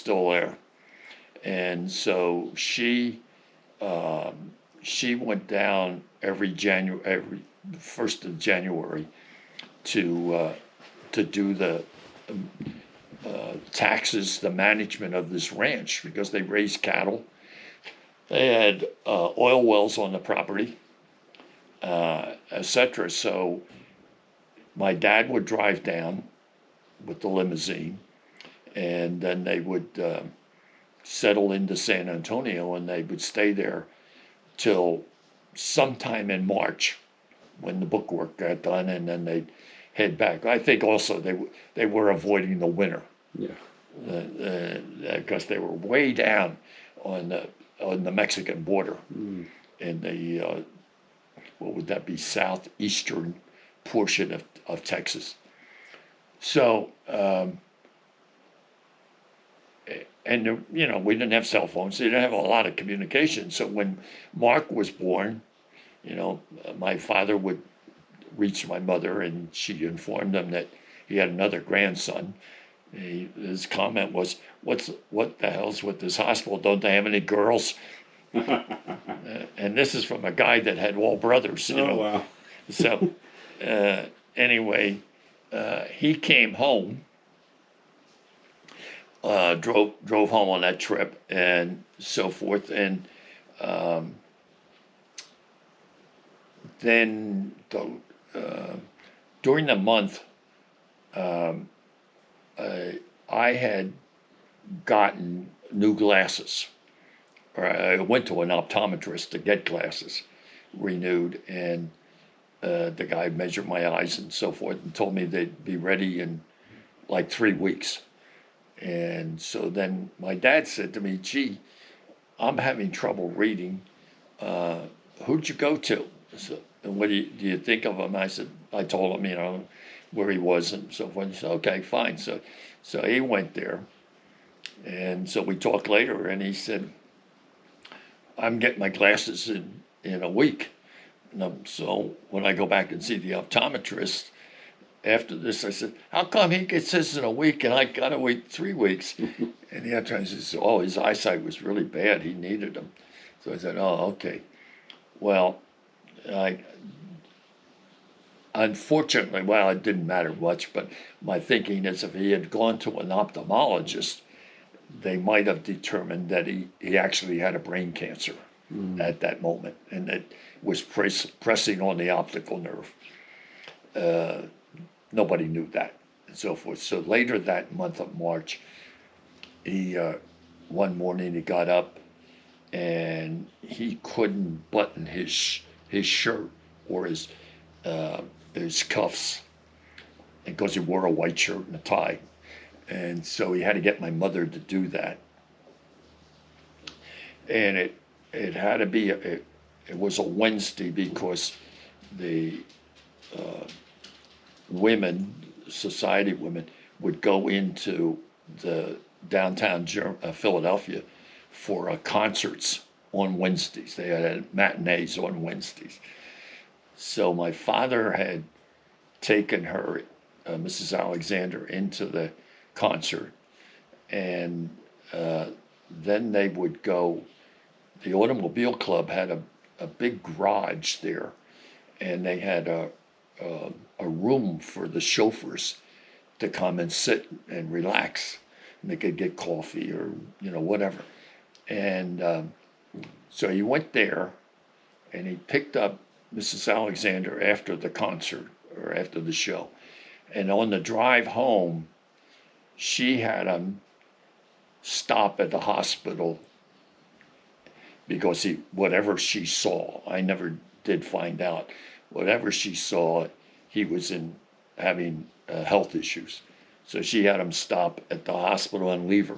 still there. And so she went down every 1st of January to do the taxes, the management of this ranch, because they raised cattle. They had oil wells on the property, etc. So my dad would drive down with the limousine, and then they would settle into San Antonio, and they would stay there till sometime in March when the bookwork got done, and then they'd head back. I think also they were avoiding the winter. Yeah. Because they were way down on the Mexican border in the what would that be, southeastern portion of Texas. So and we didn't have cell phones. They didn't have a lot of communication. So when Mark was born, my father would reach my mother, and she informed them that he had another grandson. His comment was, "What the hell's with this hospital? Don't they have any girls?" And this is from a guy that had all brothers. Wow. So anyway, he came home, drove home on that trip, and so forth, and then during the month, I had gotten new glasses. Or I went to an optometrist to get glasses renewed, and the guy measured my eyes and so forth and told me they'd be ready in like 3 weeks. And so then my dad said to me, "Gee, I'm having trouble reading. Who'd you go to? So, and what do you think of him?" I told him, where he was and so forth. He said, "Okay, fine." So he went there, and so we talked later, and he said, "I'm getting my glasses in a week." So when I go back and see the optometrist after this, I said, "How come he gets this in a week and I gotta wait 3 weeks?" And the optometrist said, "Oh, his eyesight was really bad. He needed them." So I said, "Oh, okay." Well, unfortunately, it didn't matter much, but my thinking is if he had gone to an ophthalmologist, they might have determined that he actually had a brain cancer at that moment, and it was pressing on the optical nerve. Nobody knew that, and so forth. So later that month of March, one morning he got up, and he couldn't button his shirt or his cuffs, because he wore a white shirt and a tie. And so he had to get my mother to do that. And it had to be, it was a Wednesday, because the society women, would go into the downtown Philadelphia for concerts on Wednesdays. They had matinees on Wednesdays. So my father had taken her, Mrs. Alexander, into the concert, and then they would go. The Automobile Club had a big garage there, and they had a room for the chauffeurs to come and sit and relax, and they could get coffee or whatever. And so he went there, and he picked up Mrs. Alexander after the concert or after the show, and on the drive home, she had him stop at the hospital, because whatever she saw, I never did find out, whatever she saw, he was having health issues. So she had him stop at the hospital and leave her.